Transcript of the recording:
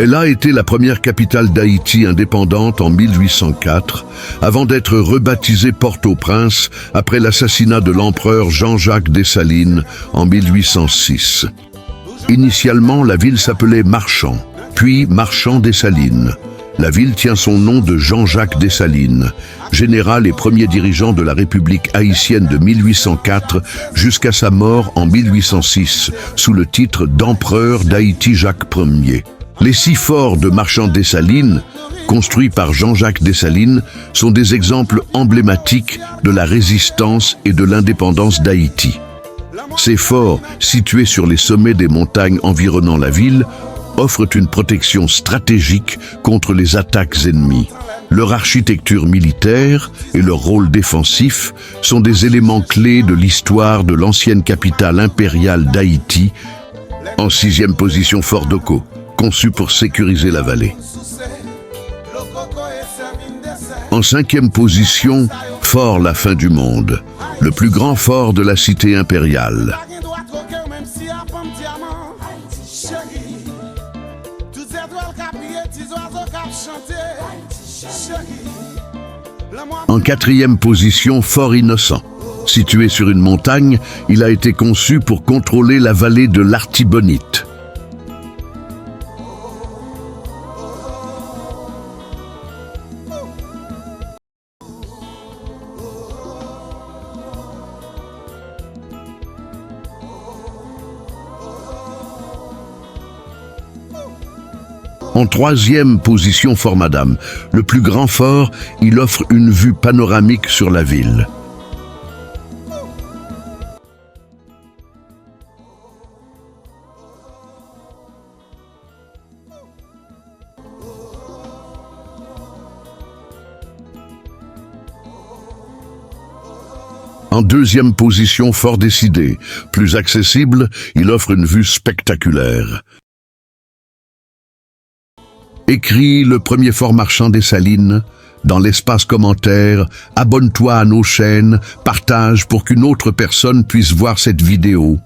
Elle a été la première capitale d'Haïti indépendante en 1804, avant d'être rebaptisée Port-au-Prince après l'assassinat de l'empereur Jean-Jacques Dessalines en 1806. Initialement, la ville s'appelait Marchand, puis Marchand-Dessalines. La ville tient son nom de Jean-Jacques Dessalines, général et premier dirigeant de la République haïtienne de 1804 jusqu'à sa mort en 1806, sous le titre d'empereur d'Haïti Jacques Ier. Les 6 forts de Marchand-Dessalines, construits par Jean-Jacques Dessalines, sont des exemples emblématiques de la résistance et de l'indépendance d'Haïti. Ces forts, situés sur les sommets des montagnes environnant la ville, offrent une protection stratégique contre les attaques ennemies. Leur architecture militaire et leur rôle défensif sont des éléments clés de l'histoire de l'ancienne capitale impériale d'Haïti. En 6e position, Fort Doko, conçu pour sécuriser la vallée. En 5e position, Fort La Fin du Monde, le plus grand fort de la cité impériale. En 4e position, Fort Innocent. Situé sur une montagne, il a été conçu pour contrôler la vallée de l'Artibonite. En 3e position, Fort Madame. Le plus grand fort, il offre une vue panoramique sur la ville. En 2e position, Fort Décidé. Plus accessible, il offre une vue spectaculaire. Écrit le premier fort Marchand-Dessalines. Dans l'espace commentaire, abonne-toi à nos chaînes, partage pour qu'une autre personne puisse voir cette vidéo.